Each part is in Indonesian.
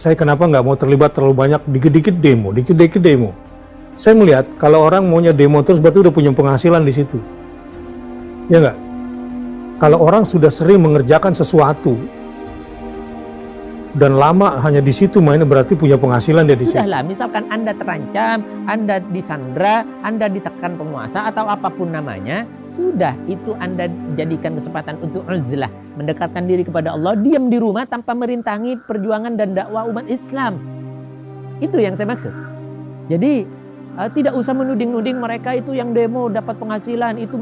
Saya kenapa nggak mau terlibat terlalu banyak dikit-dikit demo. Saya melihat kalau orang maunya demo terus berarti udah punya penghasilan di situ. Ya nggak? Kalau orang sudah sering mengerjakan sesuatu dan lama hanya di situ mainnya berarti punya penghasilan dia di situ. Sudahlah, misalkan Anda terancam, Anda disandra, Anda ditekan penguasa atau apapun namanya, sudah itu Anda jadikan kesempatan untuk uzlah, mendekatkan diri kepada Allah, diam di rumah tanpa merintangi perjuangan dan dakwah umat Islam. Itu yang saya maksud. Jadi tidak usah menuding-nuding mereka itu yang demo dapat penghasilan, itu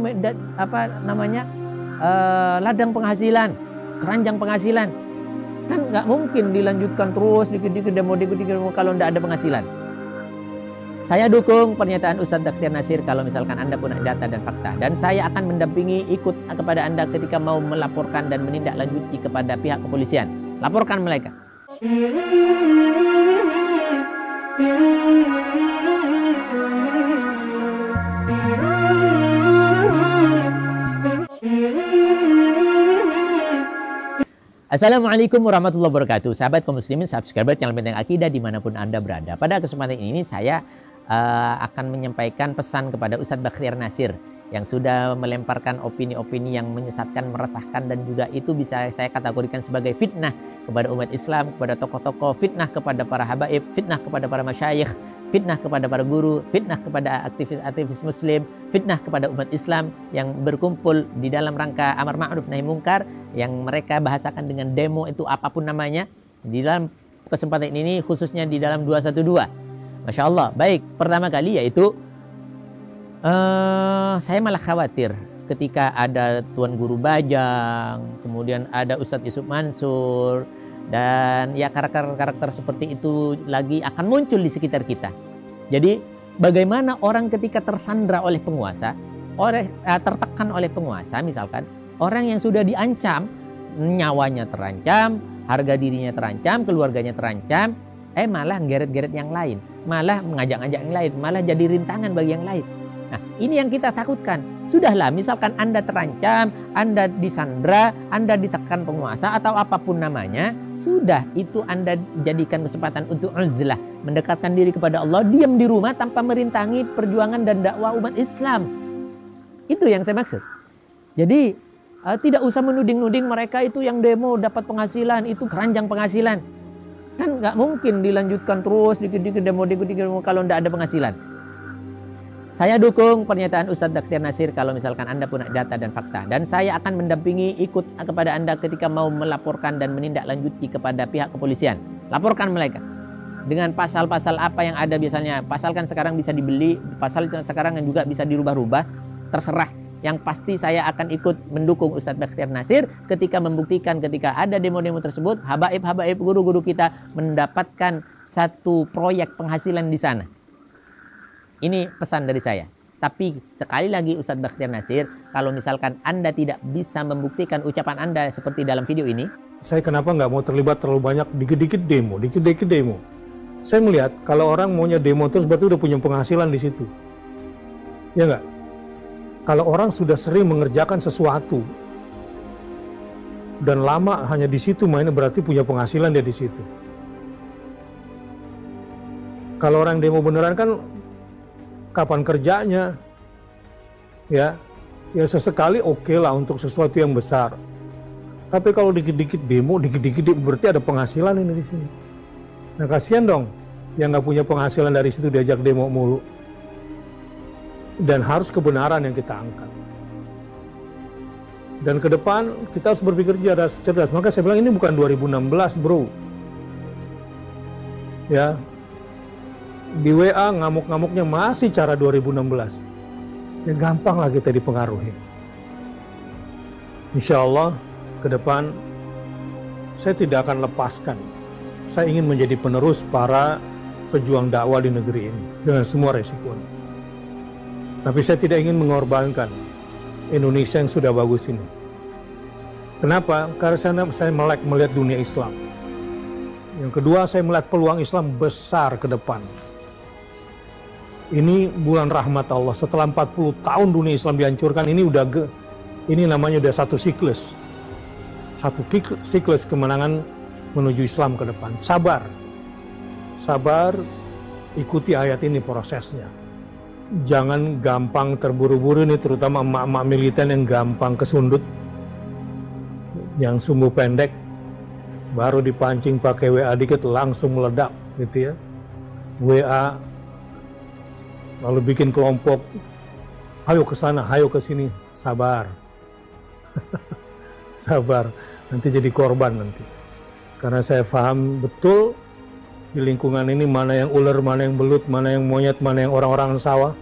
ladang penghasilan, keranjang penghasilan. Kan nggak mungkin dilanjutkan terus dikit-dikit demo kalau tidak ada penghasilan. Saya dukung pernyataan Ustadz Bakhtiar Nasir kalau misalkan Anda punya data dan fakta. Dan saya akan mendampingi ikut kepada Anda ketika mau melaporkan dan menindaklanjuti kepada pihak kepolisian. Laporkan mereka. Assalamualaikum warahmatullahi wabarakatuh. Sahabat kaum muslimin, subscriber channel Benteng Akidah dimanapun Anda berada. Pada kesempatan ini saya akan menyampaikan pesan kepada Ustadz Bakhtiar Nasir yang sudah melemparkan opini-opini yang menyesatkan, meresahkan, dan juga itu bisa saya kategorikan sebagai fitnah kepada umat Islam, kepada tokoh-tokoh, fitnah kepada para habaib, fitnah kepada para masyayikh, fitnah kepada para guru, fitnah kepada aktivis muslim, fitnah kepada umat Islam yang berkumpul di dalam rangka amar ma'ruf nahi mungkar yang mereka bahasakan dengan demo itu apapun namanya. Di dalam kesempatan ini khususnya di dalam 212. Masya Allah. Baik, pertama kali yaitu saya malah khawatir ketika ada Tuan Guru Bajang, kemudian ada Ustadz Yusuf Mansur, dan ya karakter-karakter seperti itu lagi akan muncul di sekitar kita. Jadi bagaimana orang ketika tersandra oleh penguasa, tertekan oleh penguasa misalkan, orang yang sudah diancam, nyawanya terancam, harga dirinya terancam, keluarganya terancam, malah geret-geret yang lain, malah mengajak-ajak yang lain, malah jadi rintangan bagi yang lain. Nah, ini yang kita takutkan. Sudahlah, misalkan Anda terancam, Anda disandra, Anda ditekan penguasa atau apapun namanya, sudah itu Anda jadikan kesempatan untuk uzlah, mendekatkan diri kepada Allah, diam di rumah tanpa merintangi perjuangan dan dakwah umat Islam. Itu yang saya maksud. Jadi tidak usah menuding-nuding mereka itu yang demo dapat penghasilan, itu keranjang penghasilan. Kan nggak mungkin dilanjutkan terus dikit-dikit demo kalau tidak ada penghasilan. Saya dukung pernyataan Ustadz Bakhtiar Nasir kalau misalkan Anda punya data dan fakta. Dan saya akan mendampingi ikut kepada Anda ketika mau melaporkan dan menindaklanjuti kepada pihak kepolisian. Laporkan mereka. Dengan pasal-pasal apa yang ada biasanya. Pasal kan sekarang bisa dibeli, pasal sekarang juga bisa dirubah-rubah. Terserah. Yang pasti saya akan ikut mendukung Ustadz Bakhtiar Nasir ketika membuktikan ketika ada demo-demo tersebut, habaib-habaib guru-guru kita mendapatkan satu proyek penghasilan di sana. Ini pesan dari saya. Tapi sekali lagi Ustadz Bakhtiar Nasir, kalau misalkan Anda tidak bisa membuktikan ucapan Anda seperti dalam video ini, saya kenapa nggak mau terlibat terlalu banyak dikit-dikit demo. Saya melihat kalau orang maunya demo terus berarti udah punya penghasilan di situ. Ya nggak? Kalau orang sudah sering mengerjakan sesuatu dan lama hanya di situ mainnya berarti punya penghasilan dia di situ. Kalau orang demo beneran kan kapan kerjanya? Ya sesekali oke lah untuk sesuatu yang besar. Tapi kalau dikit-dikit demo berarti ada penghasilan ini di sini. Nah kasihan dong yang nggak punya penghasilan dari situ diajak demo mulu. Dan harus kebenaran yang kita angkat. Dan ke depan kita harus berpikir cerdas. Maka saya bilang ini bukan 2016 bro. Ya, di WA ngamuk-ngamuknya masih cara 2016. Ya gampang lah kita dipengaruhi. Insya Allah ke depan saya tidak akan lepaskan. Saya ingin menjadi penerus para pejuang dakwah di negeri ini dengan semua resikonya. Tapi saya tidak ingin mengorbankan Indonesia yang sudah bagus ini. Kenapa? Karena saya melek melihat dunia Islam. Yang kedua, saya melihat peluang Islam besar ke depan. Ini bulan rahmat Allah. Setelah 40 tahun dunia Islam dihancurkan, ini namanya udah satu siklus. Satu siklus kemenangan menuju Islam ke depan. Sabar. sabar, ikuti ayat ini prosesnya. Jangan gampang terburu-buru nih, terutama emak-emak militer yang gampang kesundut, yang sumbu pendek, baru dipancing pakai WA dikit langsung meledak gitu ya. WA, lalu bikin kelompok, ayo ke sana, ayo ke sini, sabar. Sabar, nanti jadi korban nanti. Karena saya paham betul di lingkungan ini mana yang ular, mana yang belut, mana yang monyet, mana yang orang-orang sawah.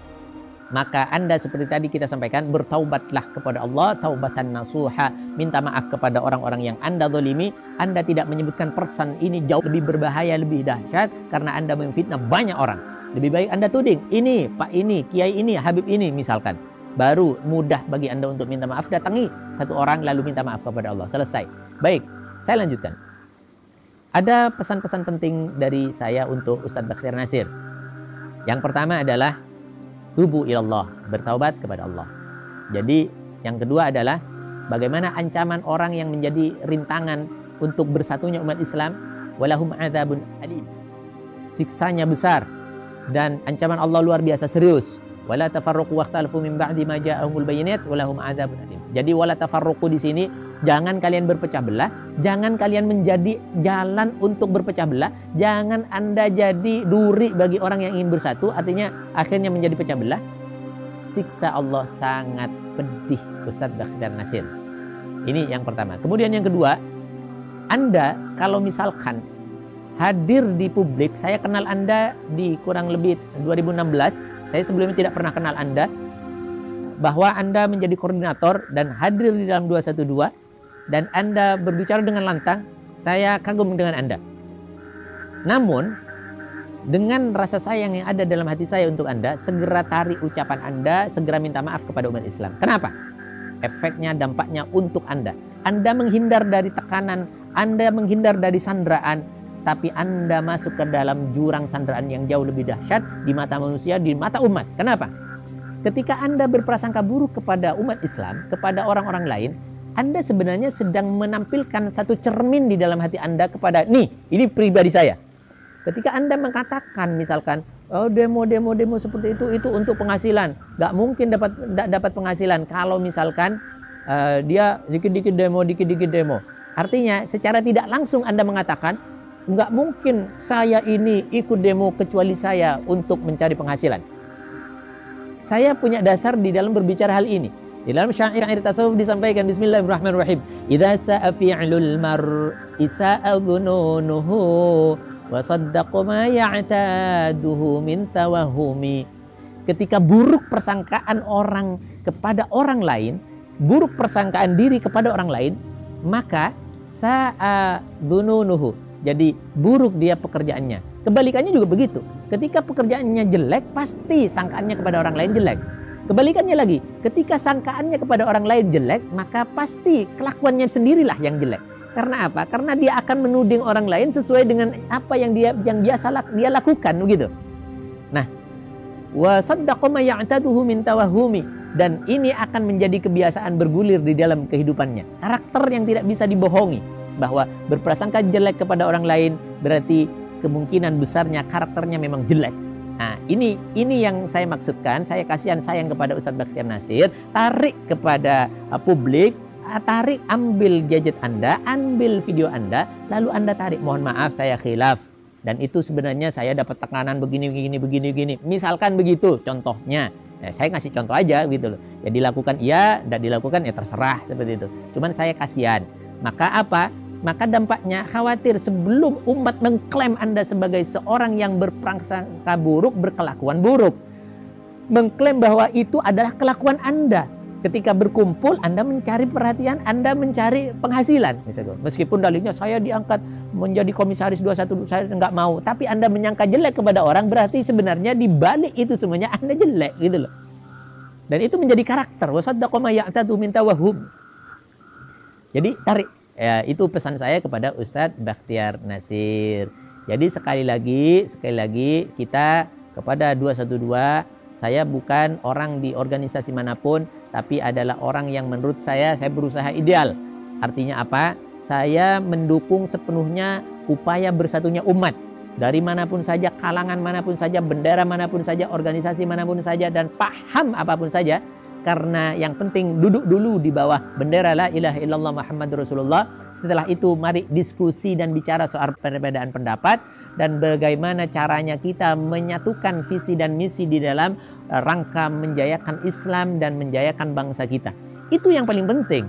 Maka Anda seperti tadi kita sampaikan, bertaubatlah kepada Allah, taubatan nasuha, minta maaf kepada orang-orang yang Anda zalimi. Anda tidak menyebutkan person ini jauh lebih berbahaya, lebih dahsyat, karena Anda memfitnah banyak orang. Lebih baik Anda tuding, ini, Pak ini, Kiai ini, Habib ini misalkan. Baru mudah bagi Anda untuk minta maaf, datangi satu orang lalu minta maaf kepada Allah. Selesai. Baik, saya lanjutkan. Ada pesan-pesan penting dari saya untuk Ustadz Bakhtiar Nasir. Yang pertama adalah tubu ilallah, bertaubat kepada Allah. Jadi yang kedua adalah bagaimana ancaman orang yang menjadi rintangan untuk bersatunya umat Islam, walahum adzabun alim. Siksanya besar dan ancaman Allah luar biasa serius. Wala tafarruqu wakhtalafu min ba'di ma ja'ahumul bayyinat walahum adzabun alim. Jadi wala tafarruqu di sini jangan kalian berpecah belah, jangan kalian menjadi jalan untuk berpecah belah, jangan Anda jadi duri bagi orang yang ingin bersatu, artinya akhirnya menjadi pecah belah. Siksa Allah sangat pedih, Ustadz Bakhtiar Nasir. Ini yang pertama. Kemudian yang kedua, Anda kalau misalkan hadir di publik, saya kenal Anda di kurang lebih 2016, saya sebelumnya tidak pernah kenal Anda, bahwa Anda menjadi koordinator dan hadir di dalam 212 dan Anda berbicara dengan lantang, saya kagum dengan Anda. Namun dengan rasa sayang yang ada dalam hati saya untuk Anda, segera tarik ucapan Anda, segera minta maaf kepada umat Islam. Kenapa? Efeknya, dampaknya untuk Anda. Anda menghindar dari tekanan, Anda menghindar dari sandraan, tapi Anda masuk ke dalam jurang sandraan yang jauh lebih dahsyat di mata manusia, di mata umat. Kenapa? Ketika Anda berprasangka buruk kepada umat Islam, kepada orang-orang lain, Anda sebenarnya sedang menampilkan satu cermin di dalam hati Anda kepada, nih, ini pribadi saya. Ketika Anda mengatakan misalkan, oh demo seperti itu untuk penghasilan, nggak mungkin dapat penghasilan kalau misalkan dia dikit-dikit demo. Artinya secara tidak langsung Anda mengatakan, nggak mungkin saya ini ikut demo kecuali saya untuk mencari penghasilan. Saya punya dasar di dalam berbicara hal ini. Di dalam syair tasawuf disampaikan, Bismillahirrahmanirrahim. Idza sa'a fi'lul mar'i sa'a dhununuhu wa saddaqa ma ya'taduhu min tawahumi. Ketika buruk persangkaan orang kepada orang lain, buruk persangkaan diri kepada orang lain, maka sa'a dhununuhu. Jadi buruk dia pekerjaannya. Kebalikannya juga begitu. Ketika pekerjaannya jelek, pasti sangkaannya kepada orang lain jelek. Kebalikannya lagi, ketika sangkaannya kepada orang lain jelek, maka pasti kelakuannya sendirilah yang jelek. Karena apa? Karena dia akan menuding orang lain sesuai dengan apa yang dia lakukan, begitu. Nah, wa saddaqa ma ya'taduhu min tawahumi, dan ini akan menjadi kebiasaan bergulir di dalam kehidupannya. Karakter yang tidak bisa dibohongi. Bahwa berprasangka jelek kepada orang lain berarti kemungkinan besarnya karakternya memang jelek. Nah, ini yang saya maksudkan. Saya kasihan sayang kepada Ustadz Bakhtiar Nasir. Tarik kepada publik, tarik, ambil gadget Anda, ambil video Anda, lalu Anda tarik, mohon maaf saya khilaf. Dan itu sebenarnya saya dapat tekanan begini. Misalkan begitu contohnya. Ya, saya ngasih contoh aja gitu loh. Ya dilakukan iya, tidak dilakukan ya terserah, seperti itu. Cuman saya kasihan. Maka apa? Maka dampaknya khawatir sebelum umat mengklaim Anda sebagai seorang yang berprasangka buruk, berkelakuan buruk. Mengklaim bahwa itu adalah kelakuan Anda. Ketika berkumpul, Anda mencari perhatian, Anda mencari penghasilan. Misalnya, meskipun dalilnya saya diangkat menjadi komisaris 21, saya nggak mau. Tapi Anda menyangka jelek kepada orang, berarti sebenarnya di balik itu semuanya Anda jelek, gitu loh. Dan itu menjadi karakter. Wasaddaqa ma ya'tadu min tawahhum. Jadi tarik. Ya, itu pesan saya kepada Ustadz Bakhtiar Nasir. Jadi sekali lagi kita kepada 212, saya bukan orang di organisasi manapun, tapi adalah orang yang menurut saya berusaha ideal. Artinya apa? Saya mendukung sepenuhnya upaya bersatunya umat. dari manapun saja, kalangan manapun saja, bendera manapun saja, organisasi manapun saja, dan paham apapun saja. Karena yang penting duduk dulu di bawah bendera la ilaha illallah Muhammadur Rasulullah. Setelah itu mari diskusi dan bicara soal perbedaan pendapat dan bagaimana caranya kita menyatukan visi dan misi di dalam rangka menjayakan Islam dan menjayakan bangsa kita. Itu yang paling penting.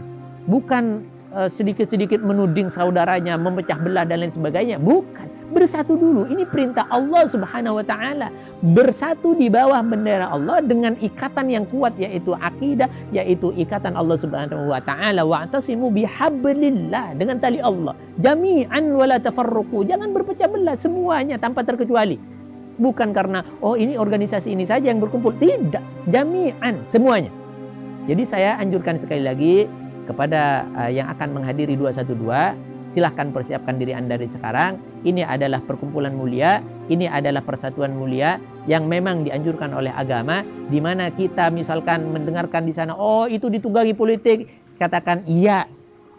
Bukan sedikit-sedikit menuding saudaranya, memecah belah dan lain sebagainya. Bukan. Bersatu dulu. Ini perintah Allah Subhanahu wa taala. Bersatu di bawah bendera Allah dengan ikatan yang kuat, yaitu akidah, yaitu ikatan Allah Subhanahu wa taala. Wa'tasimu bihablillah, dengan tali Allah. Jami'an wala tafarruqu. Jangan berpecah belah semuanya tanpa terkecuali. Bukan karena ini organisasi ini saja yang berkumpul. Tidak, jami'an semuanya. Jadi saya anjurkan sekali lagi kepada yang akan menghadiri 212, silahkan persiapkan diri Anda dari sekarang. Ini adalah perkumpulan mulia, ini adalah persatuan mulia yang memang dianjurkan oleh agama, di mana kita misalkan mendengarkan di sana, itu ditunggangi politik, katakan iya,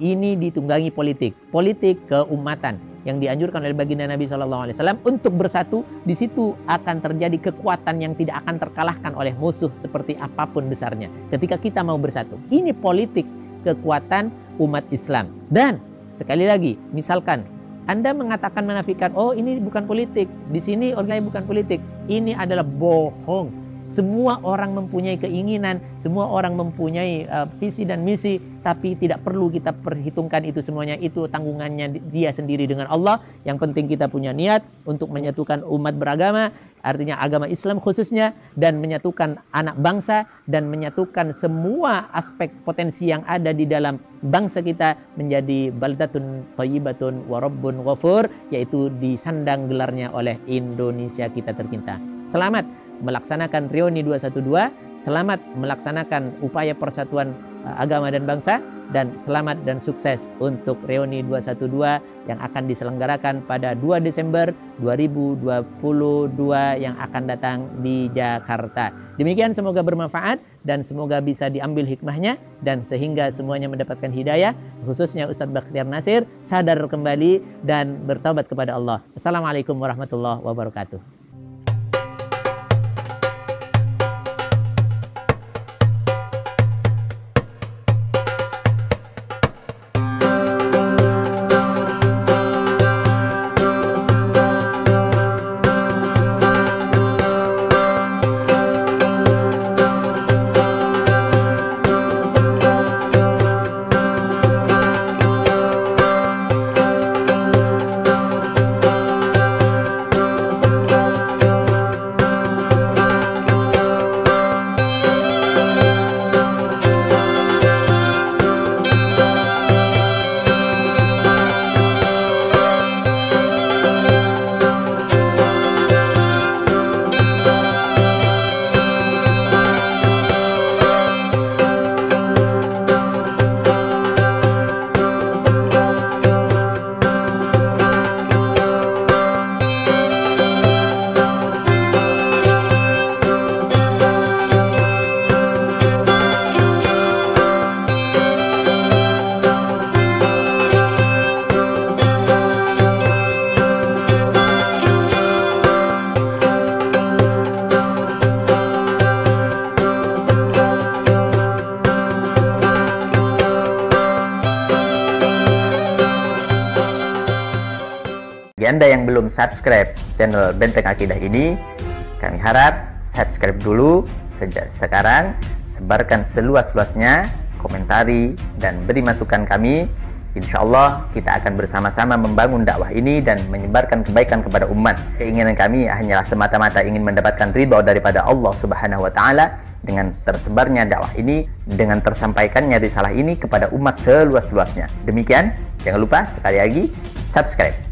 ini ditunggangi politik keumatan yang dianjurkan oleh baginda Nabi SAW untuk bersatu. Di situ akan terjadi kekuatan yang tidak akan terkalahkan oleh musuh seperti apapun besarnya. Ketika kita mau bersatu, ini politik kekuatan umat Islam. Dan sekali lagi, misalkan Anda mengatakan menafikan, ini bukan politik, di sini organisasi bukan politik, ini adalah bohong. Semua orang mempunyai keinginan, semua orang mempunyai visi dan misi, tapi tidak perlu kita perhitungkan itu semuanya. Itu tanggungannya dia sendiri dengan Allah. Yang penting kita punya niat untuk menyatukan umat beragama, artinya agama Islam khususnya, dan menyatukan anak bangsa, dan menyatukan semua aspek potensi yang ada di dalam bangsa kita menjadi baldatun thayyibatun wa rabbun ghafur, yaitu disandang gelarnya oleh Indonesia kita tercinta. Selamat melaksanakan reuni 212, selamat melaksanakan upaya persatuan agama dan bangsa, dan selamat dan sukses untuk reuni 212 yang akan diselenggarakan pada 2 Desember 2022 yang akan datang di Jakarta. Demikian, semoga bermanfaat dan semoga bisa diambil hikmahnya, dan sehingga semuanya mendapatkan hidayah, khususnya Ustadz Bakhtiar Nasir sadar kembali dan bertaubat kepada Allah. Assalamualaikum warahmatullahi wabarakatuh. Bagi Anda yang belum subscribe channel Benteng Akidah ini, kami harap subscribe dulu sejak sekarang, sebarkan seluas-luasnya, komentari, dan beri masukan kami. Insya Allah kita akan bersama-sama membangun dakwah ini dan menyebarkan kebaikan kepada umat. Keinginan kami hanyalah semata-mata ingin mendapatkan ridha daripada Allah Subhanahu wa Ta'ala dengan tersebarnya dakwah ini, dengan tersampaikannya risalah ini kepada umat seluas-luasnya. Demikian, jangan lupa sekali lagi subscribe.